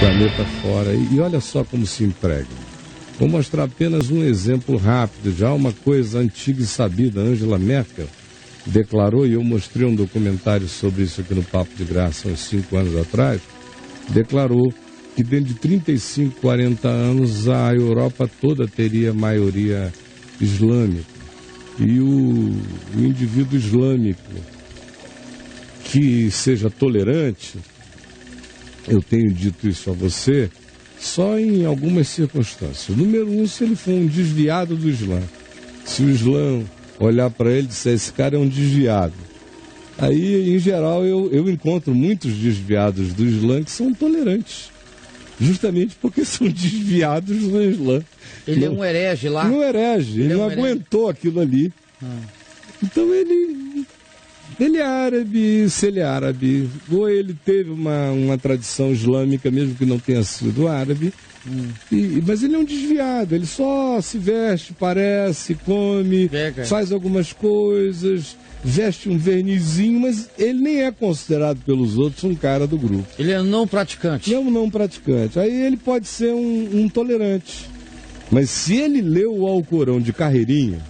planeta fora. E olha só como se emprega. Vou mostrar apenas um exemplo rápido. Já uma coisa antiga e sabida, Angela Merkel declarou, e eu mostrei um documentário sobre isso aqui no Papo de Graça uns 5 anos atrás, declarou que dentro de 35, 40 anos a Europa toda teria maioria islâmica. E o indivíduo islâmico que seja tolerante, eu tenho dito isso a você, só em algumas circunstâncias. Número 1, se ele for um desviado do Islã. Se o Islã olhar para ele e disser, esse cara é um desviado. Aí, em geral, eu encontro muitos desviados do Islã que são tolerantes. Justamente porque são desviados do Islã. Ele é um herege lá? Não herege, ele não aguentou aquilo ali. Então ele é árabe, se ele é árabe, ou ele teve uma tradição islâmica, mesmo que não tenha sido árabe, mas ele é um desviado, ele só se veste, parece, come, faz algumas coisas, veste um vernizinho, mas ele nem é considerado pelos outros um cara do grupo. Ele é não praticante. Ele é um não praticante. Aí ele pode ser um tolerante. Mas se ele leu o Alcorão de carreirinha,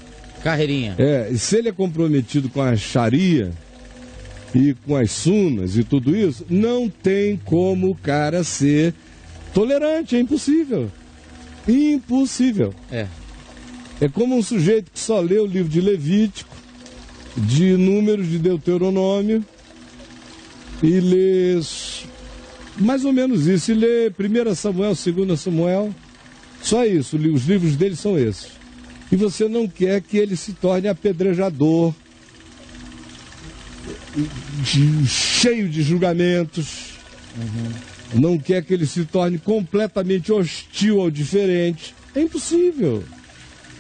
e se ele é comprometido com a Sharia e com as sunas e tudo isso, não tem como o cara ser tolerante, é impossível. Impossível. É como um sujeito que só lê o livro de Levítico, de Números, de Deuteronômio, e lê mais ou menos isso, e lê 1 Samuel, 2 Samuel, só isso, os livros dele são esses. E você não quer que ele se torne apedrejador, cheio de julgamentos, não quer que ele se torne completamente hostil ao diferente. É impossível.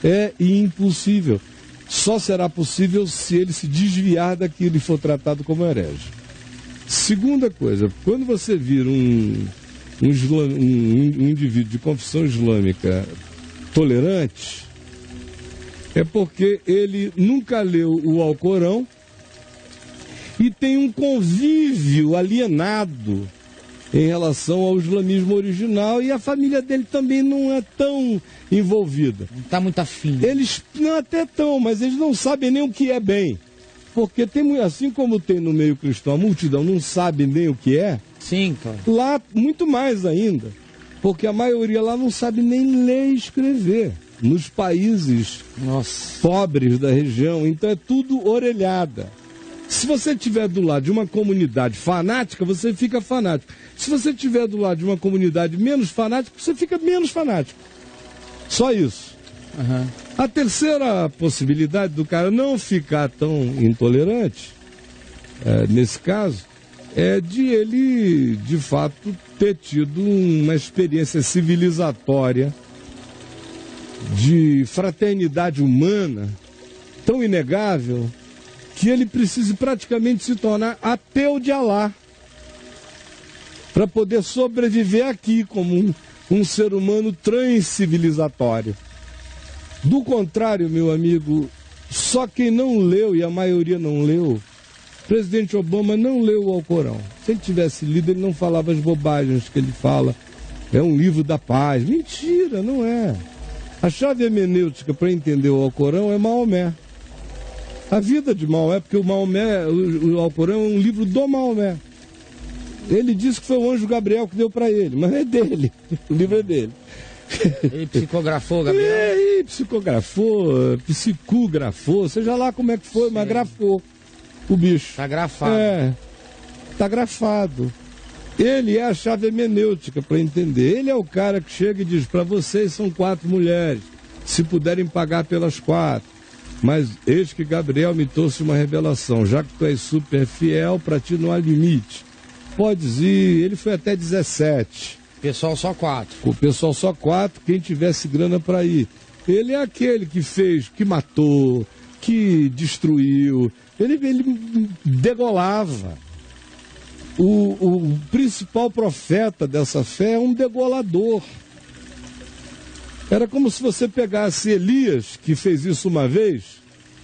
É impossível. Só será possível se ele se desviar daquilo e for tratado como herege. Segunda coisa, quando você vira um indivíduo de confissão islâmica tolerante, é porque ele nunca leu o Alcorão e tem um convívio alienado em relação ao islamismo original, e a família dele também não é tão envolvida. Não está muito afim. Eles não até estão, mas eles não sabem nem o que é bem. Porque tem, assim como tem no meio cristão, a multidão não sabe nem o que é. Sim, cara. Lá, muito mais ainda. Porque a maioria lá não sabe nem ler e escrever. Nos países pobres da região, então é tudo orelhada. Se você estiver do lado de uma comunidade fanática, você fica fanático. Se você estiver do lado de uma comunidade menos fanática, você fica menos fanático. Só isso. A terceira possibilidade do cara não ficar tão intolerante, nesse caso, é de ele, de fato, ter tido uma experiência civilizatória de fraternidade humana tão inegável que ele precise praticamente se tornar ateu de Alá para poder sobreviver aqui como um ser humano transcivilizatório. Do contrário, meu amigo, só quem não leu, e a maioria não leu, o presidente Obama não leu o Alcorão. Se ele tivesse lido, ele não falava as bobagens que ele fala. É um livro da paz. Mentira, não é. A chave hermenêutica para entender o Alcorão é Maomé. A vida de Maomé, porque o Alcorão é um livro do Maomé. Ele disse que foi o anjo Gabriel que deu para ele, mas é dele. O livro é dele. Ele psicografou, Gabriel? Ele psicografou, seja lá como é que foi, mas grafou o bicho. Tá grafado. Tá grafado. Ele é a chave hermenêutica para entender. Ele é o cara que chega e diz, para vocês são 4 mulheres, se puderem pagar pelas 4. Mas eis que Gabriel me trouxe uma revelação, já que tu és super fiel, para ti não há limite. Podes ir, ele foi até 17. Pessoal só 4. O pessoal só 4, quem tivesse grana para ir. Ele é aquele que fez, que matou, que destruiu. Ele degolava. O principal profeta dessa fé é um degolador. Era como se você pegasse Elias, que fez isso uma vez,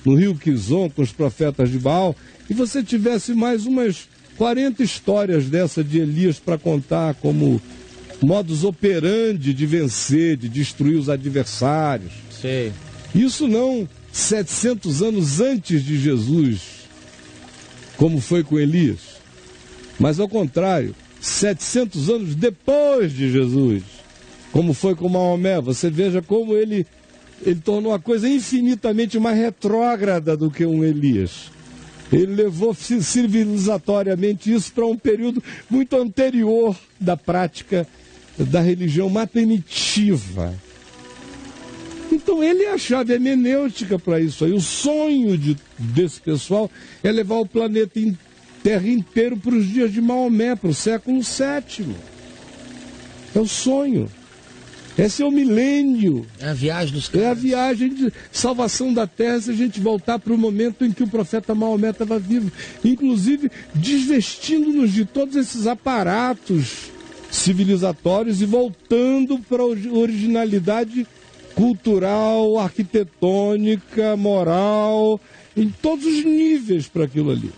no rio Quizon, com os profetas de Baal, e você tivesse mais umas 40 histórias dessa de Elias para contar como modus operandi de vencer, de destruir os adversários. Sei. Isso não 700 anos antes de Jesus, como foi com Elias, mas ao contrário, 700 anos depois de Jesus, como foi com Maomé. Você veja como ele tornou a coisa infinitamente mais retrógrada do que um Elias. Ele levou civilizatoriamente isso para um período muito anterior da prática da religião mais primitiva. Então ele é a chave hermenêutica para isso aí. O sonho desse pessoal é levar o planeta Terra inteiro para os dias de Maomé, para o século VII. É o sonho. Esse é o milênio. É a viagem dos caras. É a viagem de salvação da Terra, se a gente voltar para o momento em que o profeta Maomé estava vivo. Inclusive, desvestindo-nos de todos esses aparatos civilizatórios e voltando para a originalidade cultural, arquitetônica, moral, em todos os níveis para aquilo ali.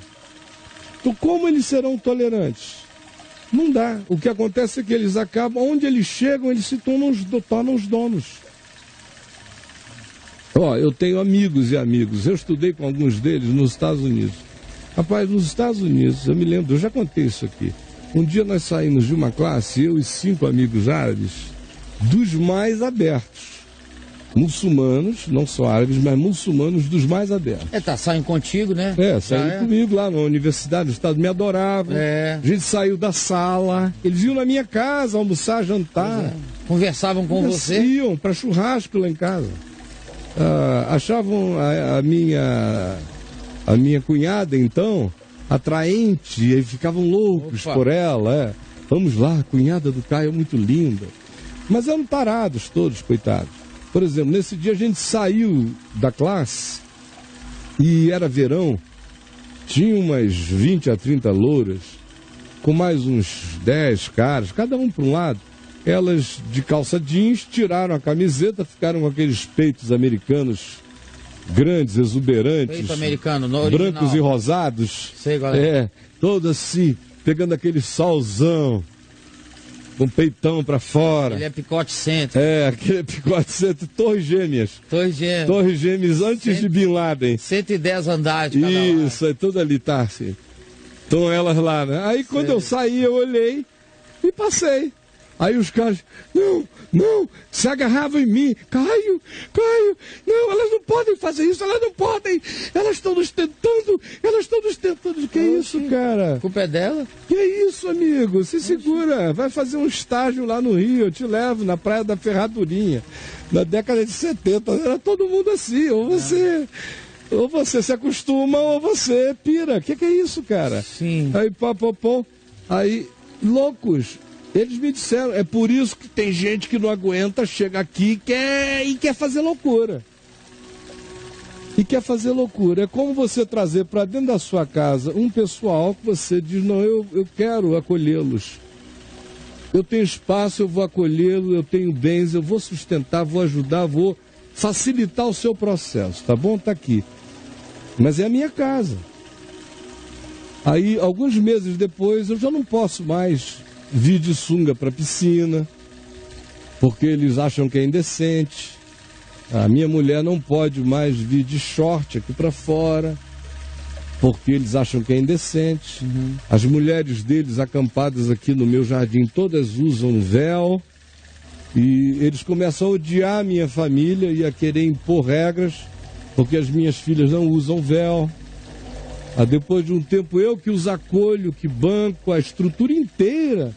Então, como eles serão tolerantes? Não dá. O que acontece é que eles acabam, onde eles chegam, eles se tornam os donos. Eu tenho amigos e amigos, eu estudei com alguns deles nos Estados Unidos. Rapaz, nos Estados Unidos, eu me lembro, eu já contei isso aqui. Um dia nós saímos de uma classe, eu e 5 amigos árabes, dos mais abertos. Muçulmanos, não só árabes, mas muçulmanos dos mais abertos. Saem contigo, né? Saíram comigo lá na universidade, o Estado me adorava. A gente saiu da sala, eles iam na minha casa almoçar, jantar. Conversavam com você? Iam para churrasco lá em casa. Achavam a minha cunhada, então, atraente, e ficavam loucos por ela. Vamos lá, a cunhada do Caio é muito linda. Mas eram tarados todos, coitados. Por exemplo, nesse dia a gente saiu da classe e era verão, tinha umas 20 a 30 louras, com mais uns 10 caras, cada um para um lado. Elas de calça jeans, tiraram a camiseta, ficaram com aqueles peitos americanos grandes, exuberantes, peito americano, no brancos original. E rosados. Sei, galera. Todo assim, pegando aquele solzão, com peitão pra fora. Ele é picote centro. Aquele picote centro, Torres Gêmeas. Torres Gêmeas antes de Bin Laden. 110 andares cada Isso, é tudo ali, tá assim. Estão elas lá, né? Aí quando eu saí, eu olhei e passei. Aí os caras, não, se agarravam em mim. Caio, não, elas não podem fazer isso, elas não podem. Elas estão nos tentando. Que isso, cara? A culpa é dela? Que isso, amigo? Se segura, vai fazer um estágio lá no Rio, eu te levo na Praia da Ferradurinha. Na década de 70, era todo mundo assim, ou você se acostuma ou você pira. Que é isso, cara? Sim. Aí, aí, loucos. Eles me disseram, é por isso que tem gente que não aguenta, chega aqui e quer fazer loucura. É como você trazer para dentro da sua casa um pessoal que você diz, não, eu quero acolhê-los. Eu tenho espaço, eu vou acolhê-lo, eu tenho bens, eu vou sustentar, vou ajudar, vou facilitar o seu processo, tá bom? Tá aqui. Mas é a minha casa. Aí, alguns meses depois, eu já não posso mais vir de sunga para a piscina, porque eles acham que é indecente. A minha mulher não pode mais vir de short aqui para fora, porque eles acham que é indecente. As mulheres deles acampadas aqui no meu jardim, todas usam véu, e eles começam a odiar a minha família e a querer impor regras, porque as minhas filhas não usam véu. Depois de um tempo, eu que os acolho, que banco a estrutura inteira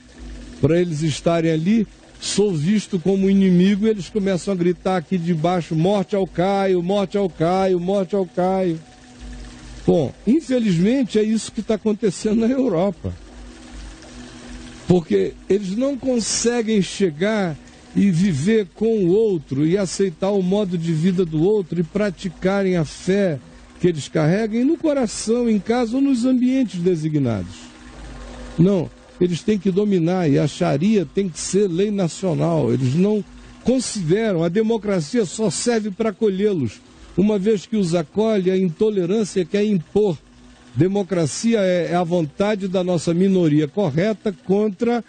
para eles estarem ali, sou visto como inimigo, e eles começam a gritar aqui de baixo, morte ao Caio, morte ao Caio, morte ao Caio. Bom, infelizmente é isso que está acontecendo na Europa. Porque eles não conseguem chegar e viver com o outro e aceitar o modo de vida do outro e praticarem a fé que eles carregam no coração, em casa ou nos ambientes designados. Não, eles têm que dominar, e a Sharia tem que ser lei nacional. Eles não consideram, a democracia só serve para acolhê-los. Uma vez que os acolhe, a intolerância quer impor. Democracia é a vontade da nossa minoria correta contra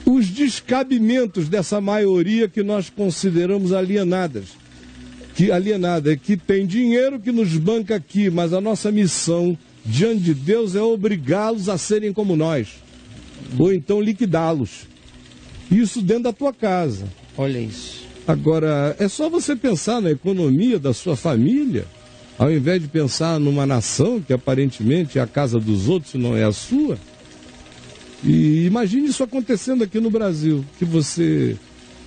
os descabimentos dessa maioria que nós consideramos alienada, que tem dinheiro que nos banca aqui, mas a nossa missão diante de Deus é obrigá-los a serem como nós, ou então liquidá-los. Isso dentro da tua casa. Olha isso. Agora, é só você pensar na economia da sua família, ao invés de pensar numa nação que aparentemente é a casa dos outros e não é a sua. E imagine isso acontecendo aqui no Brasil, que você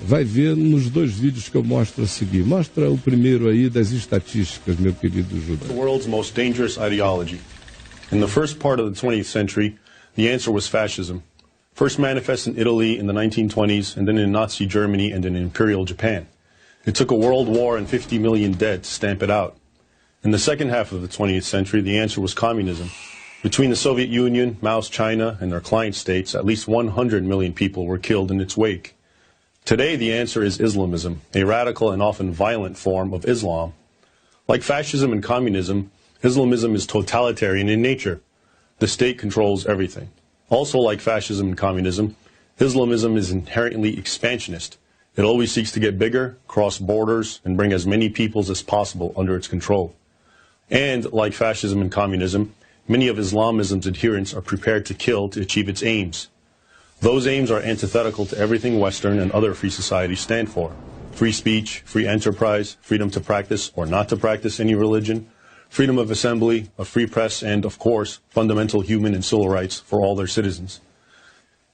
vai ver nos 2 vídeos que eu mostro a seguir. Mostra o primeiro aí das estatísticas, meu querido Judá. The world's most dangerous ideology. In the first part of the 20th century, the answer was fascism. First manifest in Italy in the 1920s, and then in Nazi Germany and in Imperial Japan. It took a world war and 50 million dead to stamp it out. In the second half of the 20th century, the answer was communism. Between the Soviet Union, Mao's China, and their client states, at least 100 million people were killed in its wake. Today, the answer is Islamism, a radical and often violent form of Islam. Like fascism and communism, Islamism is totalitarian in nature. The state controls everything. Also, like fascism and communism, Islamism is inherently expansionist. It always seeks to get bigger, cross borders, and bring as many peoples as possible under its control. And, like fascism and communism, many of Islamism's adherents are prepared to kill to achieve its aims. Those aims are antithetical to everything Western and other free societies stand for. Free speech, free enterprise, freedom to practice or not to practice any religion, freedom of assembly, a free press, and, of course, fundamental human and civil rights for all their citizens.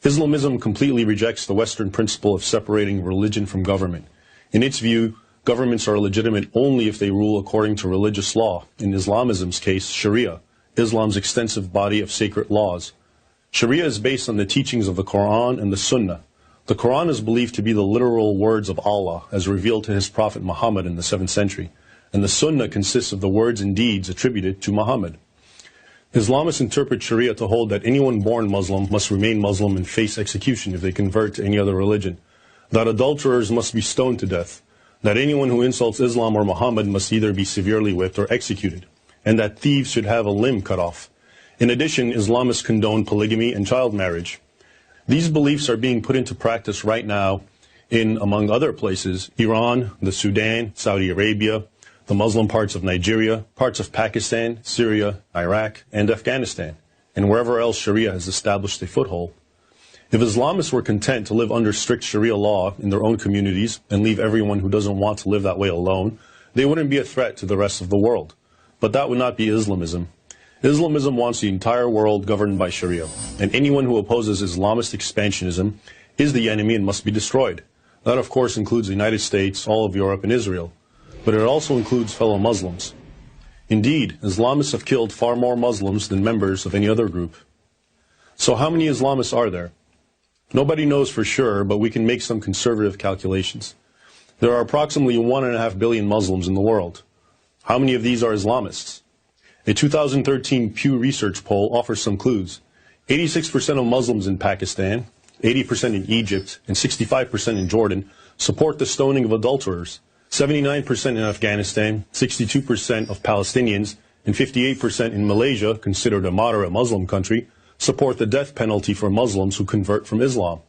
Islamism completely rejects the Western principle of separating religion from government. In its view, governments are legitimate only if they rule according to religious law, in Islamism's case, Sharia, Islam's extensive body of sacred laws. Sharia is based on the teachings of the Quran and the Sunnah. The Quran is believed to be the literal words of Allah as revealed to his prophet Muhammad in the 7th century, and the Sunnah consists of the words and deeds attributed to Muhammad. Islamists interpret Sharia to hold that anyone born Muslim must remain Muslim and face execution if they convert to any other religion, that adulterers must be stoned to death, that anyone who insults Islam or Muhammad must either be severely whipped or executed, and that thieves should have a limb cut off. In addition, Islamists condone polygamy and child marriage. These beliefs are being put into practice right now in, among other places, Iran, the Sudan, Saudi Arabia, the Muslim parts of Nigeria, parts of Pakistan, Syria, Iraq, and Afghanistan, and wherever else Sharia has established a foothold. If Islamists were content to live under strict Sharia law in their own communities and leave everyone who doesn't want to live that way alone, they wouldn't be a threat to the rest of the world. But that would not be Islamism. Islamism wants the entire world governed by Sharia, and anyone who opposes Islamist expansionism is the enemy and must be destroyed. That, of course, includes the United States, all of Europe, and Israel. But it also includes fellow Muslims. Indeed, Islamists have killed far more Muslims than members of any other group. So how many Islamists are there? Nobody knows for sure, but we can make some conservative calculations. There are approximately 1.5 billion Muslims in the world. How many of these are Islamists? A 2013 Pew Research poll offers some clues. 86% of Muslims in Pakistan, 80% in Egypt, and 65% in Jordan support the stoning of adulterers. 79% in Afghanistan, 62% of Palestinians, and 58% in Malaysia, considered a moderate Muslim country, support the death penalty for Muslims who convert from Islam.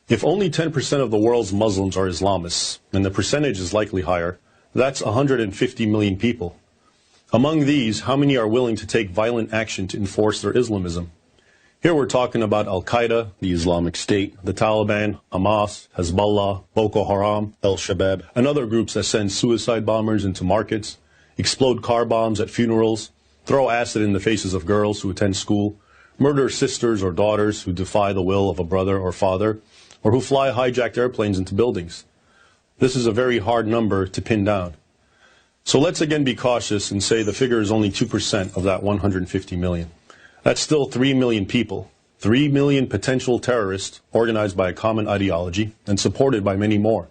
If only 10% of the world's Muslims are Islamists, and the percentage is likely higher, that's 150 million people. Among these, how many are willing to take violent action to enforce their Islamism? Here we're talking about Al-Qaeda, the Islamic State, the Taliban, Hamas, Hezbollah, Boko Haram, Al-Shabaab, and other groups that send suicide bombers into markets, explode car bombs at funerals, throw acid in the faces of girls who attend school, murder sisters or daughters who defy the will of a brother or father, or who fly hijacked airplanes into buildings. This is a very hard number to pin down. So let's again be cautious and say the figure is only 2% of that 150 million. That's still 3 million people, 3 million potential terrorists organized by a common ideology and supported by many more.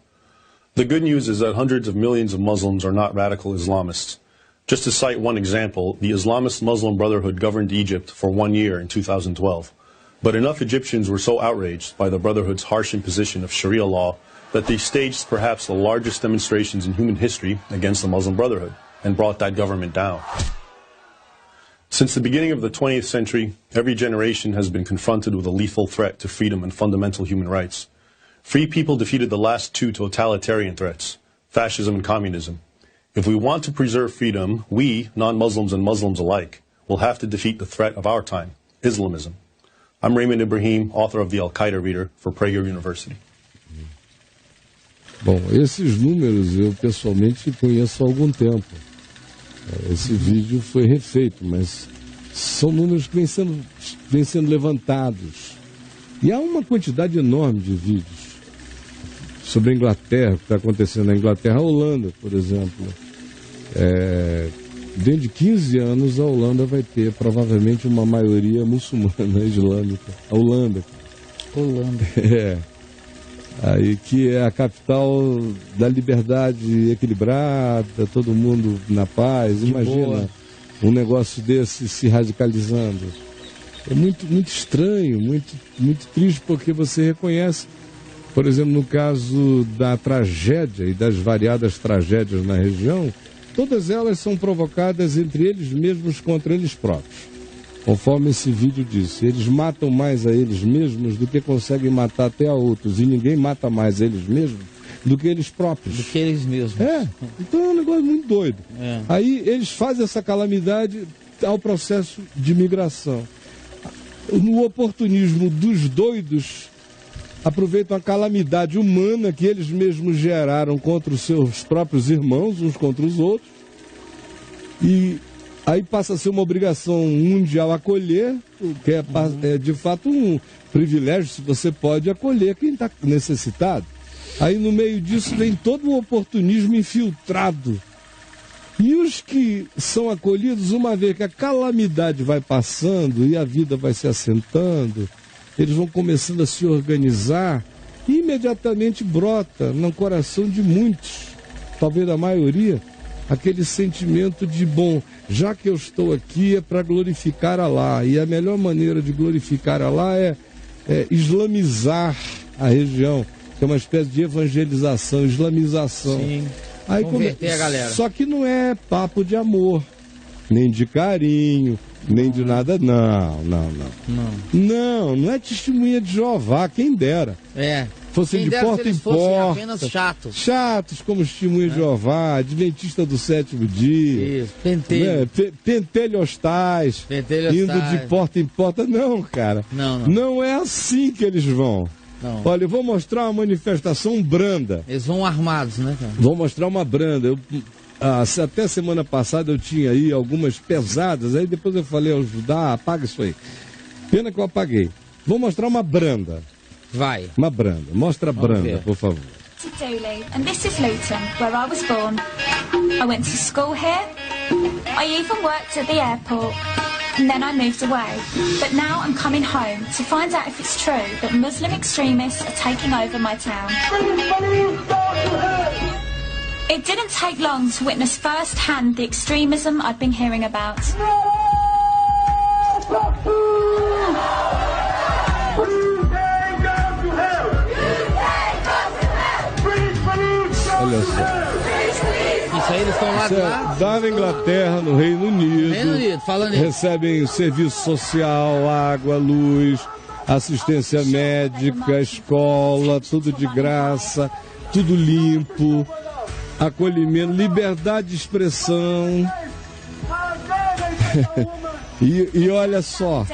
The good news is that hundreds of millions of Muslims are not radical Islamists. Just to cite one example, the Islamist Muslim Brotherhood governed Egypt for 1 year in 2012. But enough Egyptians were so outraged by the Brotherhood's harsh imposition of Sharia law that they staged perhaps the largest demonstrations in human history against the Muslim Brotherhood and brought that government down. Since the beginning of the 20th century, every generation has been confronted with a lethal threat to freedom and fundamental human rights. Free people defeated the last two totalitarian threats, fascism and communism. If we want to preserve freedom, we, non-Muslims and Muslims alike, will have to defeat the threat of our time, Islamism. I'm Raymond Ibrahim, author of the Al-Qaeda Reader for Prager University. Bom, esses números eu pessoalmente conheço há algum tempo. Esse vídeo foi refeito, mas são números que vêm sendo levantados. E há uma quantidade enorme de vídeos sobre a Inglaterra, o que está acontecendo na Inglaterra. A Holanda, por exemplo. Dentro de 15 anos, a Holanda vai ter provavelmente uma maioria muçulmana islâmica. A Holanda. Aí que é a capital da liberdade equilibrada, todo mundo na paz. Imagina um negócio desse se radicalizando. É muito, muito estranho, muito, muito triste, porque você reconhece, por exemplo, no caso da tragédia e das variadas tragédias na região, todas elas são provocadas entre eles mesmos contra eles próprios. Conforme esse vídeo disse, eles matam mais a eles mesmos do que conseguem matar até a outros. E ninguém mata mais eles mesmos do que eles próprios. Do que eles mesmos. Então é um negócio muito doido. Aí eles fazem essa calamidade ao processo de migração. No oportunismo dos doidos, aproveitam a calamidade humana que eles mesmos geraram contra os seus próprios irmãos, uns contra os outros. E aí passa a ser uma obrigação mundial acolher, que é de fato um privilégio, se você pode acolher quem está necessitado. Aí no meio disso vem todo o oportunismo infiltrado. E os que são acolhidos, uma vez que a calamidade vai passando e a vida vai se assentando, eles vão começando a se organizar e imediatamente brota no coração de muitos, talvez da maioria, aquele sentimento de, bom, já que eu estou aqui é para glorificar Alá. E a melhor maneira de glorificar Alá é islamizar a região, que é uma espécie de evangelização, islamização. Sim. Aí converter a galera. Só que não é papo de amor, nem de carinho, nem de nada. Não é testemunha de Jeová, quem dera. Fossem de porta em porta. Apenas chatos. Chatos como testemunha de Jeová, adventista do sétimo dia. Isso, pentelho. Pentelhostais. Indo de porta em porta. Não, cara. Não é assim que eles vão. Não. Olha, eu vou mostrar uma manifestação branda. Eles vão armados, né, cara? Vou mostrar uma branda. Até semana passada eu tinha aí algumas pesadas, aí depois eu falei ao Judá, apaga isso aí. Pena que eu apaguei. Vou mostrar uma branda. Vai. Uma branda. Mostra a branda, por favor. Dooley, and this is Luton, where I was born. I went to school here. I even worked at the airport. And then I moved away. But now I'm coming home to find out if it's true that Muslim extremists are taking over my town. It didn't take long to witness firsthand the extremism I'd been hearing about. Olha só. Isso aí eles estão lá da Inglaterra, no Reino Unido. Falando isso. Recebem serviço social, água, luz, assistência médica, escola, tudo de graça, tudo limpo, acolhimento, liberdade de expressão. E olha só,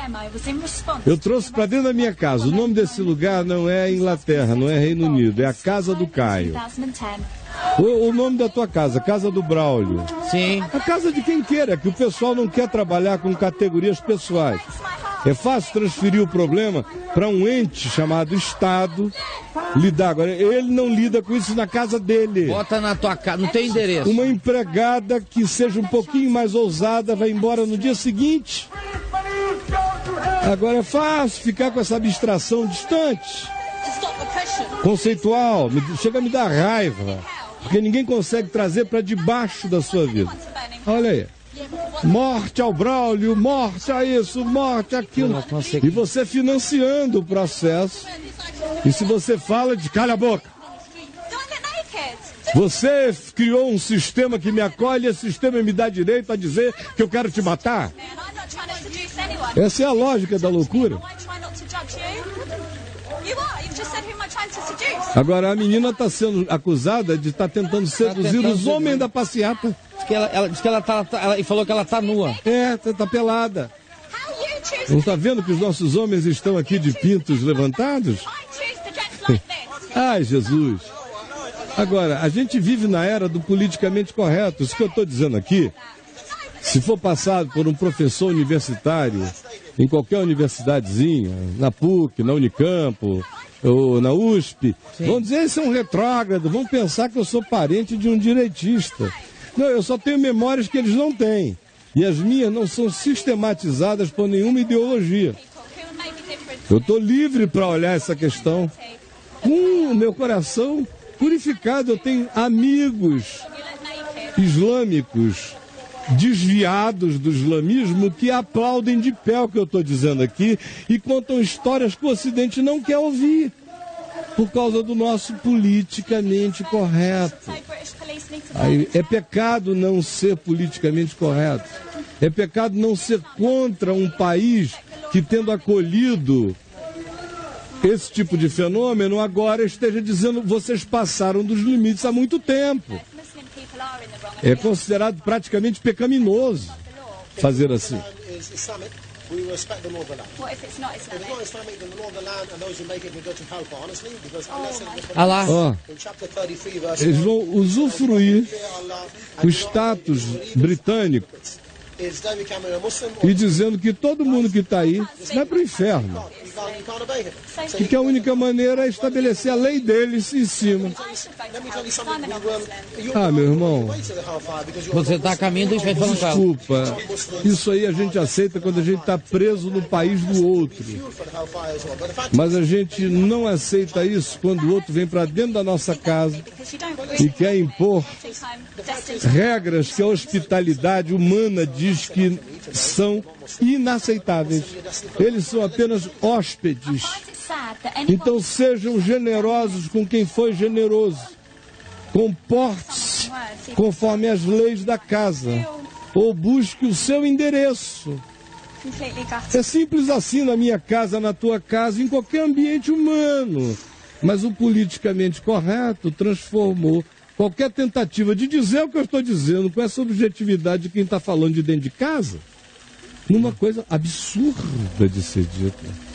eu trouxe para dentro da minha casa. O nome desse lugar não é Inglaterra, não é Reino Unido, é a Casa do Caio. O nome da tua casa, Casa do Braulio. Sim. A casa de quem queira, que o pessoal não quer trabalhar com categorias pessoais. É fácil transferir o problema para um ente chamado Estado lidar. Agora, ele não lida com isso na casa dele. Bota na tua casa, não tem endereço. Uma empregada que seja um pouquinho mais ousada vai embora no dia seguinte. Agora é fácil ficar com essa abstração distante, conceitual, chega a me dar raiva, porque ninguém consegue trazer para debaixo da sua vida. Olha aí. Morte ao Braulio, morte a isso, morte àquilo. E você financiando o processo. E se você fala, cala a boca. Você criou um sistema que me acolhe, esse sistema me dá direito a dizer que eu quero te matar. Essa é a lógica da loucura. Agora, a menina está sendo acusada de estar tentando seduzir os homens da passeata. Diz que ela falou que ela tá nua. É, tá pelada. Não está vendo que os nossos homens estão aqui de pintos levantados? Ai, Jesus. Agora, a gente vive na era do politicamente correto. Isso que eu estou dizendo aqui, se for passado por um professor universitário, em qualquer universidadezinha, na PUC, na Unicamp, ou na USP, vão dizer, esse é um retrógrado, vão pensar que eu sou parente de um direitista. Não, eu só tenho memórias que eles não têm. E as minhas não são sistematizadas por nenhuma ideologia. Eu estou livre para olhar essa questão com o meu coração purificado. Eu tenho amigos islâmicos desviados do islamismo que aplaudem de pé o que eu estou dizendo aqui e contam histórias que o Ocidente não quer ouvir por causa do nosso politicamente correto. Aí, é pecado não ser politicamente correto. É pecado não ser contra um país que, tendo acolhido esse tipo de fenômeno, agora esteja dizendo vocês passaram dos limites há muito tempo. É considerado praticamente pecaminoso fazer assim. We respect the law of the land. What if it's not Islamic? If it's not Islamic, then the law of the land and those who make it can go to hellfire, honestly, because unless in chapter 33, verse eles vão usufruir o status britânico e dizendo que todo mundo que está aí vai para o inferno. E que a única maneira é estabelecer a lei deles em cima. Ah, meu irmão, você está a caminho do inferno. Desculpa, isso aí a gente aceita quando a gente está preso no país do outro. Mas a gente não aceita isso quando o outro vem para dentro da nossa casa e quer impor regras que a hospitalidade humana diz que são inaceitáveis. Eles são apenas hóspedes. Então sejam generosos com quem foi generoso. Comporte-se conforme as leis da casa. Ou busque o seu endereço. É simples assim na minha casa, na tua casa, em qualquer ambiente humano. Mas o politicamente correto transformou qualquer tentativa de dizer o que eu estou dizendo com essa objetividade de quem está falando de dentro de casa numa coisa absurda de ser dita.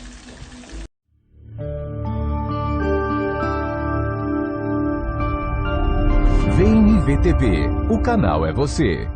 Vem VTV, o canal é você.